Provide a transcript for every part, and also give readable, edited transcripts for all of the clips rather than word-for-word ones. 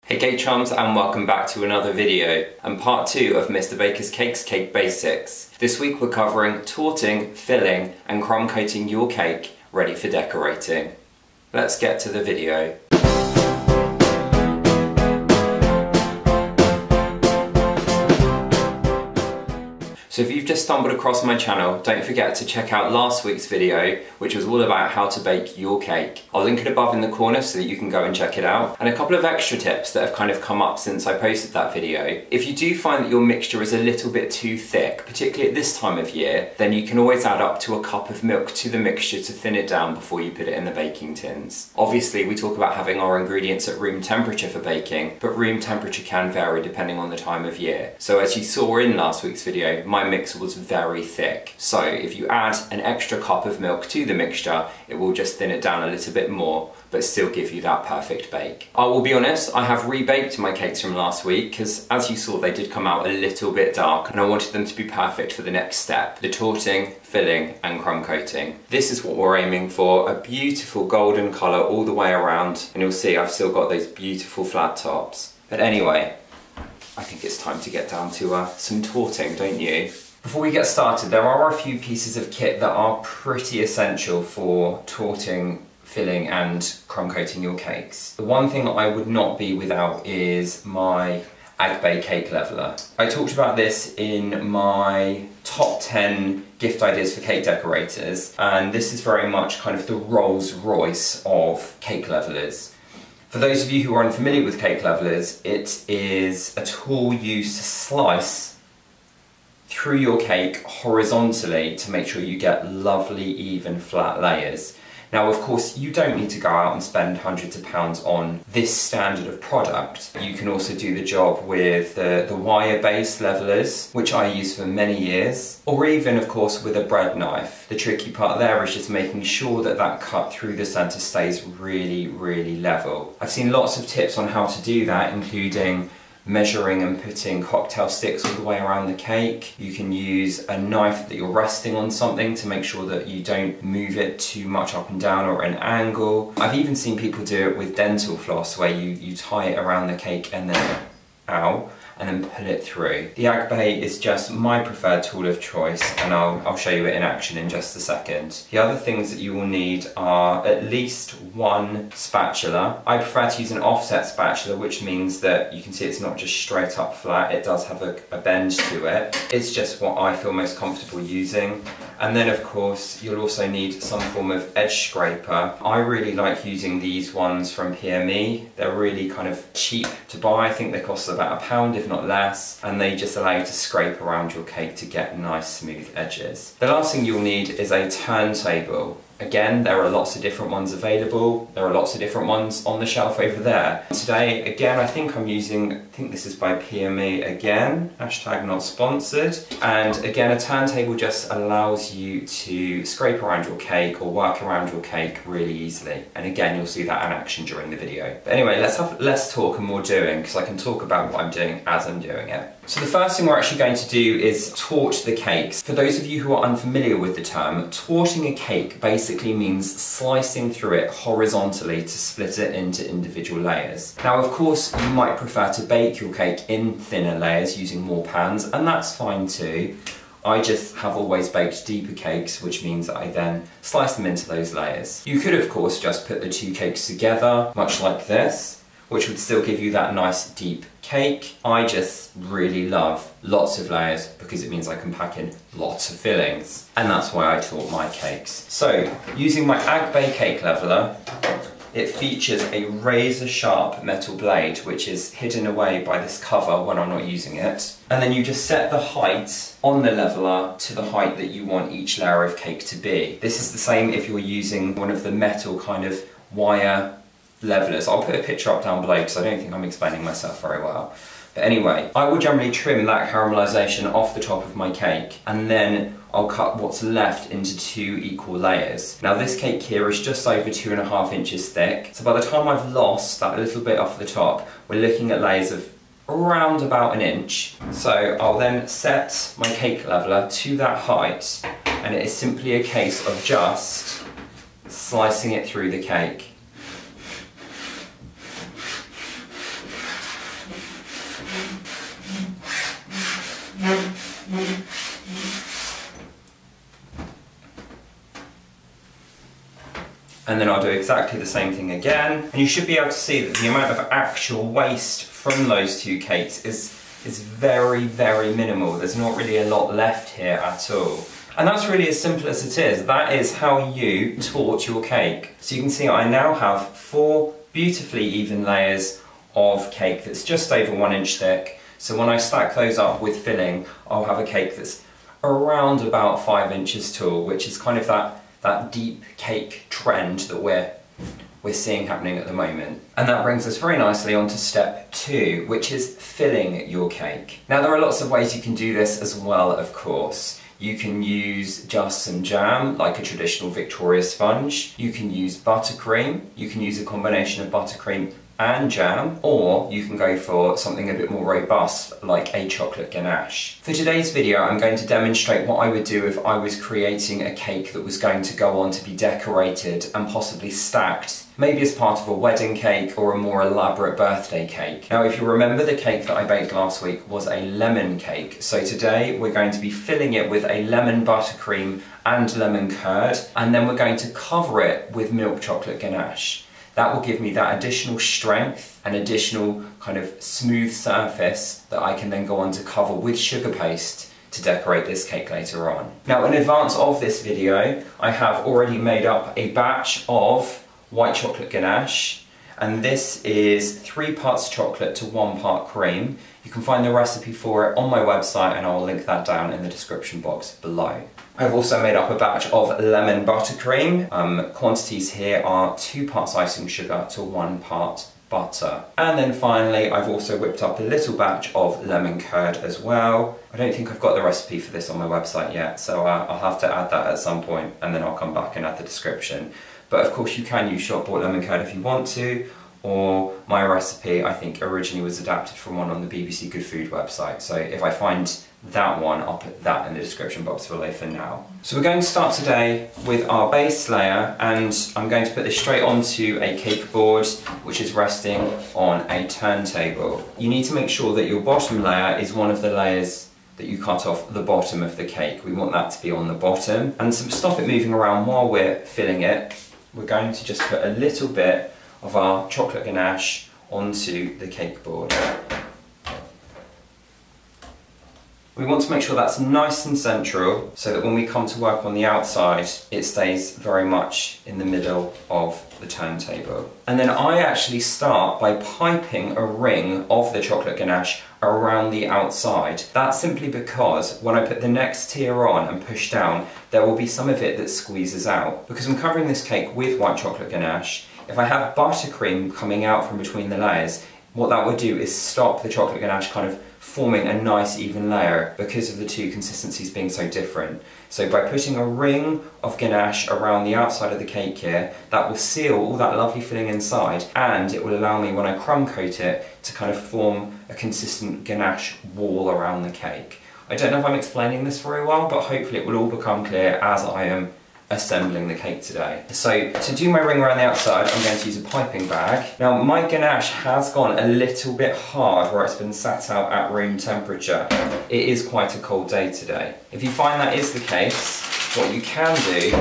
Hey cake chums, and welcome back to another video and part 2 of Mr. Baker's Cakes Cake Basics. This week we're covering torting, filling and crumb coating your cake ready for decorating. Let's get to the video. So if you've just stumbled across my channel, don't forget to check out last week's video, which was all about how to bake your cake. I'll link it above in the corner so that you can go and check it out. And a couple of extra tips that have kind of come up since I posted that video. If you do find that your mixture is a little bit too thick, particularly at this time of year, then you can always add up to a cup of milk to the mixture to thin it down before you put it in the baking tins. Obviously, we talk about having our ingredients at room temperature for baking, but room temperature can vary depending on the time of year. So as you saw in last week's video, my mix was very thick. So if you add an extra cup of milk to the mixture, it will just thin it down a little bit more, but still give you that perfect bake. I will be honest, I have rebaked my cakes from last week because as you saw, they did come out a little bit dark and I wanted them to be perfect for the next step, the torting, filling and crumb coating. This is what we're aiming for, a beautiful golden colour all the way around, and you'll see I've still got those beautiful flat tops. But anyway, I think it's time to get down to some torting, don't you? Before we get started, there are a few pieces of kit that are pretty essential for torting, filling and crumb coating your cakes. The one thing that I would not be without is my Agbe cake leveler. I talked about this in my top 10 gift ideas for cake decorators, and this is very much kind of the Rolls Royce of cake levelers. For those of you who are unfamiliar with cake levelers, it is a tool used to slice through your cake horizontally to make sure you get lovely, even, flat layers. Now, of course, you don't need to go out and spend hundreds of pounds on this standard of product. You can also do the job with the wire-based levelers, which I used for many years, or even, of course, with a bread knife. The tricky part there is just making sure that that cut through the centre stays really, really level. I've seen lots of tips on how to do that, including measuring and putting cocktail sticks all the way around the cake. You can use a knife that you're resting on something to make sure that you don't move it too much up and down or at an angle. I've even seen people do it with dental floss where you tie it around the cake and then, ow, and then pull it through. The Agbe is just my preferred tool of choice, and I'll show you it in action in just a second. The other things that you will need are at least one spatula. I prefer to use an offset spatula, which means that you can see it's not just straight up flat, it does have a bend to it. It's just what I feel most comfortable using. And then of course, you'll also need some form of edge scraper. I really like using these ones from PME. They're really kind of cheap to buy. I think they cost about £1, if not less, and they just allow you to scrape around your cake to get nice smooth edges. The last thing you'll need is a turntable. Again, there are lots of different ones available. There are lots of different ones on the shelf over there. Today, again, I think this is by PME again, hashtag not sponsored. And again, a turntable just allows you to scrape around your cake or work around your cake really easily. And again, you'll see that in action during the video. But anyway, let's have less talk and more doing, because I can talk about what I'm doing as I'm doing it. So the first thing we're actually going to do is tort the cakes. For those of you who are unfamiliar with the term, torting a cake basically means slicing through it horizontally to split it into individual layers. Now, of course, you might prefer to bake your cake in thinner layers using more pans, and that's fine too. I just have always baked deeper cakes, which means that I then slice them into those layers. You could, of course, just put the two cakes together, much like this, which would still give you that nice deep cake. I just really love lots of layers because it means I can pack in lots of fillings, and that's why I tort my cakes. So, using my Agbe cake leveler, it features a razor sharp metal blade which is hidden away by this cover when I'm not using it. And then you just set the height on the leveler to the height that you want each layer of cake to be. This is the same if you're using one of the metal kind of wire levelers. I'll put a picture up down below because I don't think I'm explaining myself very well. But anyway, I will generally trim that caramelisation off the top of my cake, and then I'll cut what's left into 2 equal layers. Now this cake here is just over 2.5 inches thick, so by the time I've lost that little bit off the top, we're looking at layers of around about 1 inch. So I'll then set my cake leveler to that height, and it is simply a case of just slicing it through the cake. And then I'll do exactly the same thing again. And you should be able to see that the amount of actual waste from those two cakes is very, very minimal. There's not really a lot left here at all. And that's really as simple as it is. That is how you torte your cake. So you can see I now have 4 beautifully even layers of cake that's just over 1 inch thick. So when I stack those up with filling, I'll have a cake that's around about 5 inches tall, which is kind of that deep cake trend that we're seeing happening at the moment. And that brings us very nicely on to step 2, which is filling your cake. Now there are lots of ways you can do this as well, of course. You can use just some jam, like a traditional Victoria sponge. You can use buttercream. You can use a combination of buttercream and jam, or you can go for something a bit more robust like a chocolate ganache. For today's video I'm going to demonstrate what I would do if I was creating a cake that was going to go on to be decorated and possibly stacked, maybe as part of a wedding cake or a more elaborate birthday cake. Now if you remember, the cake that I baked last week was a lemon cake, so today we're going to be filling it with a lemon buttercream and lemon curd, and then we're going to cover it with milk chocolate ganache. That will give me that additional strength and additional kind of smooth surface that I can then go on to cover with sugar paste to decorate this cake later on. Now in advance of this video, I have already made up a batch of white chocolate ganache, and this is 3 parts chocolate to 1 part cream. You can find the recipe for it on my website, and I'll link that down in the description box below. I've also made up a batch of lemon buttercream. Quantities here are 2 parts icing sugar to 1 part butter. And then finally, I've also whipped up a little batch of lemon curd as well. I don't think I've got the recipe for this on my website yet, so I'll have to add that at some point, and then I'll come back and add the description. But of course you can use shop-bought lemon curd if you want to, or my recipe I think originally was adapted from one on the BBC Good Food website. So if I find that one, I'll put that in the description box below for now. So we're going to start today with our base layer, and I'm going to put this straight onto a cake board which is resting on a turntable. You need to make sure that your bottom layer is one of the layers that you cut off the bottom of the cake. We want that to be on the bottom. And to stop it moving around while we're filling it, we're going to just put a little bit of our chocolate ganache onto the cake board. We want to make sure that's nice and central so that when we come to work on the outside, it stays very much in the middle of the turntable. And then I actually start by piping a ring of the chocolate ganache around the outside. That's simply because when I put the next tier on and push down, there will be some of it that squeezes out. Because I'm covering this cake with white chocolate ganache, if I have buttercream coming out from between the layers, what that would do is stop the chocolate ganache kind of forming a nice even layer because of the two consistencies being so different. So by putting a ring of ganache around the outside of the cake here, that will seal all that lovely filling inside, and it will allow me, when I crumb coat it, to kind of form a consistent ganache wall around the cake. I don't know if I'm explaining this very well, but hopefully it will all become clear as I am assembling the cake today. So to do my ring around the outside, I'm going to use a piping bag. Now my ganache has gone a little bit hard where it's been sat out at room temperature. It is quite a cold day today. If you find that is the case, what you can do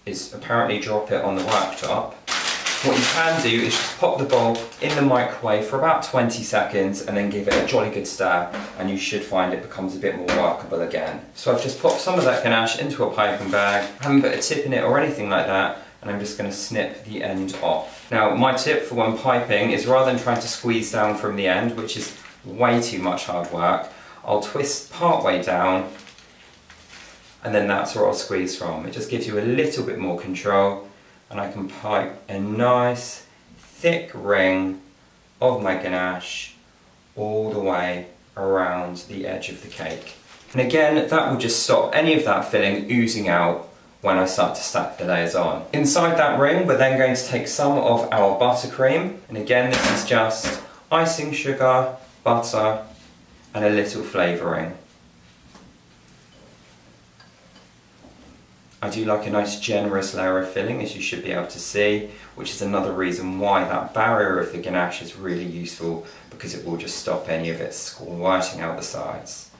is apparently drop it on the worktop. What you can do is just pop the bowl in the microwave for about 20 seconds and then give it a jolly good stir, and you should find it becomes a bit more workable again. So I've just popped some of that ganache into a piping bag. I haven't put a tip in it or anything like that, and I'm just going to snip the end off. Now my tip for when piping is, rather than trying to squeeze down from the end, which is way too much hard work, I'll twist part way down, and then that's where I'll squeeze from. It just gives you a little bit more control, and I can pipe a nice thick ring of my ganache all the way around the edge of the cake. And again, that will just stop any of that filling oozing out when I start to stack the layers on. Inside that ring, we're then going to take some of our buttercream, and again this is just icing sugar, butter, and a little flavouring. I do like a nice generous layer of filling, as you should be able to see, which is another reason why that barrier of the ganache is really useful, because it will just stop any of it squirting out the sides.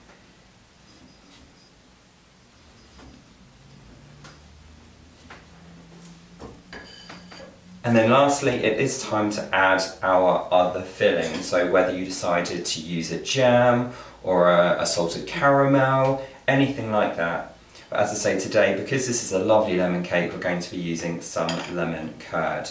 And then lastly, it is time to add our other filling. So whether you decided to use a jam or a salted caramel, anything like that. But as I say today, because this is a lovely lemon cake, we're going to be using some lemon curd.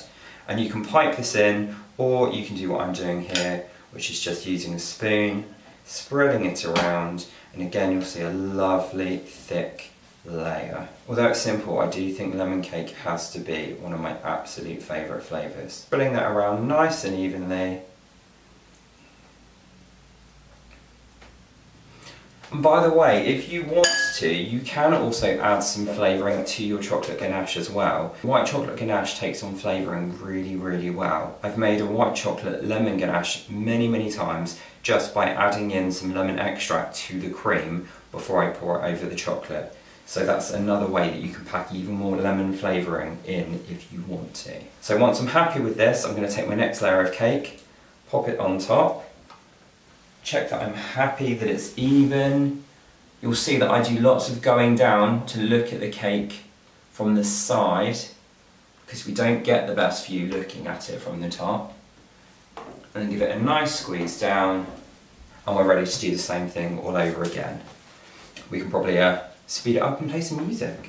And you can pipe this in, or you can do what I'm doing here, which is just using a spoon, spreading it around, and again you'll see a lovely thick layer. Although it's simple, I do think lemon cake has to be one of my absolute favourite flavours. Spreading that around nice and evenly. And by the way, if you want to, you can also add some flavouring to your chocolate ganache as well. White chocolate ganache takes on flavouring really, really well. I've made a white chocolate lemon ganache many times just by adding in some lemon extract to the cream before I pour it over the chocolate. So that's another way that you can pack even more lemon flavouring in if you want to. So once I'm happy with this, I'm going to take my next layer of cake, pop it on top. Check that I'm happy that it's even. You'll see that I do lots of going down to look at the cake from the side because we don't get the best view looking at it from the top. And then give it a nice squeeze down and we're ready to do the same thing all over again. We can probably speed it up and play some music.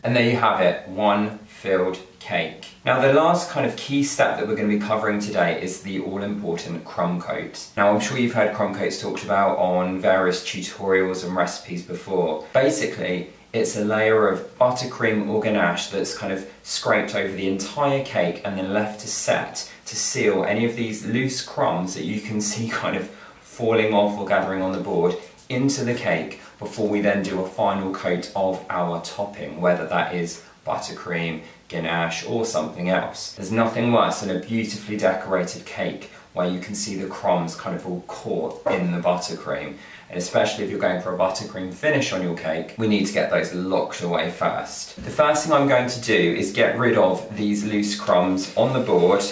And there you have it, one filled cake. Now the last kind of key step that we're going to be covering today is the all-important crumb coat. Now I'm sure you've heard crumb coats talked about on various tutorials and recipes before. Basically, it's a layer of buttercream or ganache that's kind of scraped over the entire cake and then left to set to seal any of these loose crumbs that you can see kind of falling off or gathering on the board into the cake before we then do a final coat of our topping, whether that is buttercream, ganache or something else. There's nothing worse than a beautifully decorated cake where you can see the crumbs kind of all caught in the buttercream. And especially if you're going for a buttercream finish on your cake, we need to get those locked away first. The first thing I'm going to do is get rid of these loose crumbs on the board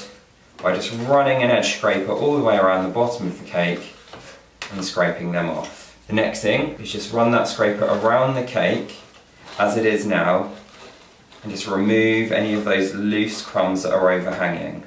by just running an edge scraper all the way around the bottom of the cake and scraping them off. The next thing is just run that scraper around the cake as it is now and just remove any of those loose crumbs that are overhanging.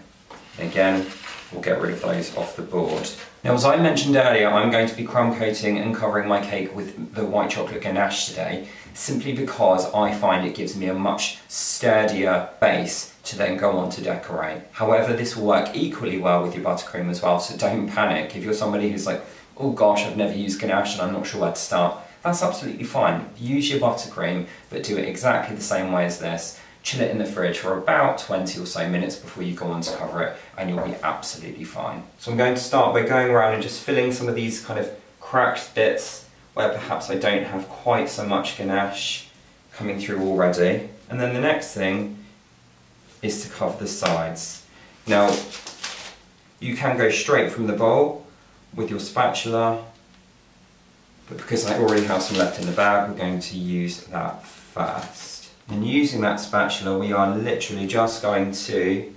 And again, we'll get rid of those off the board. Now, as I mentioned earlier, I'm going to be crumb coating and covering my cake with the white chocolate ganache today, simply because I find it gives me a much sturdier base to then go on to decorate. However, this will work equally well with your buttercream as well, so don't panic. If you're somebody who's like, oh gosh, I've never used ganache and I'm not sure where to start, that's absolutely fine. Use your buttercream, but do it exactly the same way as this. Chill it in the fridge for about 20 or so minutes before you go on to cover it, and you'll be absolutely fine. So I'm going to start by going around and just filling some of these kind of cracked bits where perhaps I don't have quite so much ganache coming through already. And then the next thing is to cover the sides. Now, you can go straight from the bowl with your spatula, but because I already have some left in the bag, we're going to use that first. And using that spatula, we are literally just going to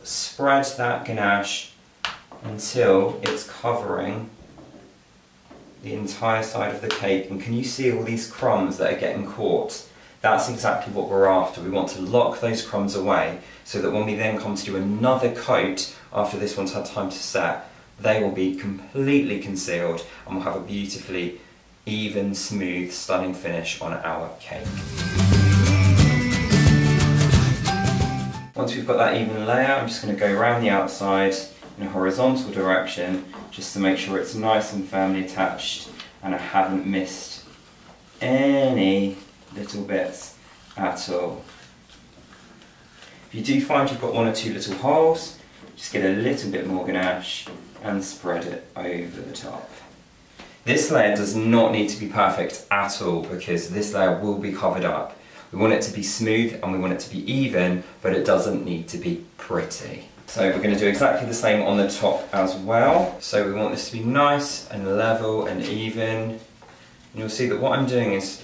spread that ganache until it's covering the entire side of the cake. And can you see all these crumbs that are getting caught? That's exactly what we're after. We want to lock those crumbs away so that when we then come to do another coat after this one's had time to set, they will be completely concealed and we'll have a beautifully even, smooth, stunning finish on our cake. Once we've got that even layer, I'm just going to go around the outside in a horizontal direction just to make sure it's nice and firmly attached and I haven't missed any little bits at all. If you do find you've got one or two little holes, just get a little bit more ganache and spread it over the top. This layer does not need to be perfect at all because this layer will be covered up. We want it to be smooth and we want it to be even, but it doesn't need to be pretty. So we're going to do exactly the same on the top as well. So we want this to be nice and level and even. And you'll see that what I'm doing is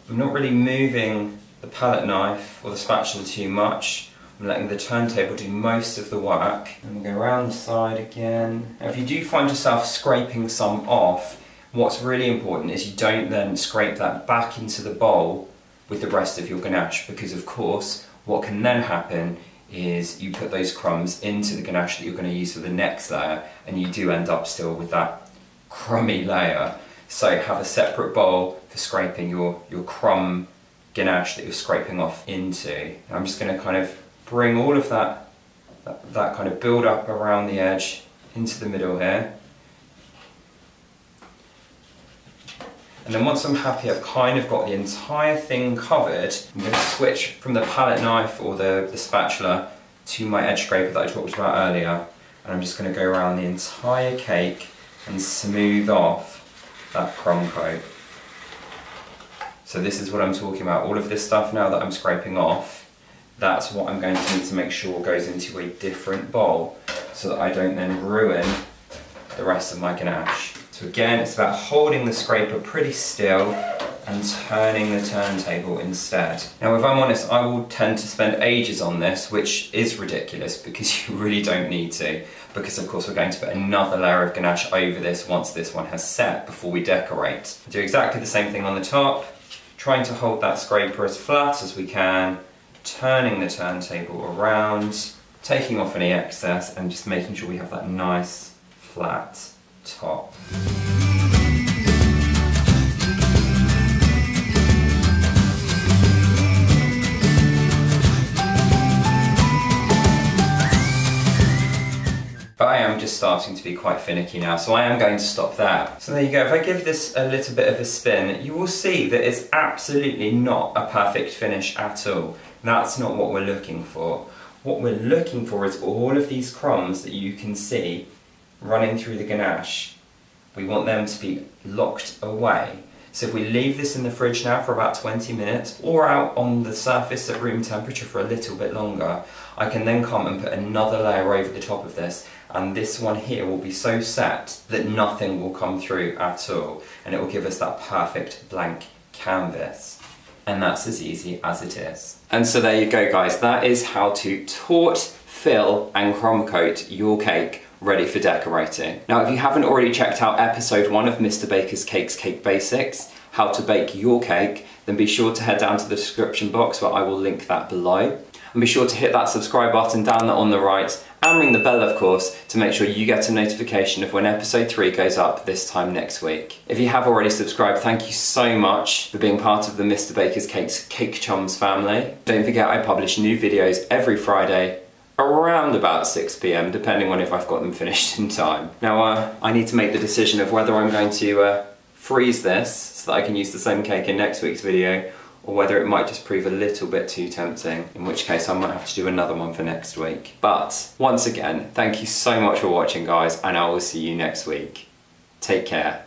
I'm not really moving the palette knife or the spatula too much. I'm letting the turntable do most of the work. And we'll go around the side again. Now if you do find yourself scraping some off, what's really important is you don't then scrape that back into the bowl with the rest of your ganache, because of course what can then happen is you put those crumbs into the ganache that you're going to use for the next layer, and you do end up still with that crummy layer. So have a separate bowl for scraping your crumb ganache that you're scraping off into. I'm just going to kind of bring all of that kind of build up around the edge into the middle here. And then once I'm happy I've kind of got the entire thing covered, I'm going to switch from the palette knife or the spatula to my edge scraper that I talked about earlier. And I'm just going to go around the entire cake and smooth off that crumb coat. So this is what I'm talking about. All of this stuff now that I'm scraping off, that's what I'm going to need to make sure goes into a different bowl so that I don't then ruin the rest of my ganache. So again, it's about holding the scraper pretty still and turning the turntable instead. Now if I'm honest, I will tend to spend ages on this, which is ridiculous because you really don't need to, because of course we're going to put another layer of ganache over this once this one has set before we decorate. Do exactly the same thing on the top, trying to hold that scraper as flat as we can, turning the turntable around, taking off any excess and just making sure we have that nice flat top. But I am just starting to be quite finicky now, so I am going to stop there. So there you go. If I give this a little bit of a spin, you will see that it's absolutely not a perfect finish at all. That's not what we're looking for. What we're looking for is all of these crumbs that you can see running through the ganache. We want them to be locked away. So if we leave this in the fridge now for about 20 minutes or out on the surface at room temperature for a little bit longer, I can then come and put another layer over the top of this, and this one here will be so set that nothing will come through at all, and it will give us that perfect blank canvas. And that's as easy as it is. And so there you go guys, that is how to torte, fill and crumb coat your cake ready for decorating. Now if you haven't already checked out episode 1 of Mr. Baker's Cakes Cake Basics, how to bake your cake, then be sure to head down to the description box where I will link that below. And be sure to hit that subscribe button down there on the right and ring the bell of course to make sure you get a notification of when episode 3 goes up this time next week. If you have already subscribed, thank you so much for being part of the Mr. Baker's Cakes Cake Chums family. Don't forget I publish new videos every Friday around about 6 PM, depending on if I've got them finished in time. Now I need to make the decision of whether I'm going to freeze this so that I can use the same cake in next week's video, or whether it might just prove a little bit too tempting, in which case I might have to do another one for next week. But once again, thank you so much for watching guys, and I will see you next week. Take care.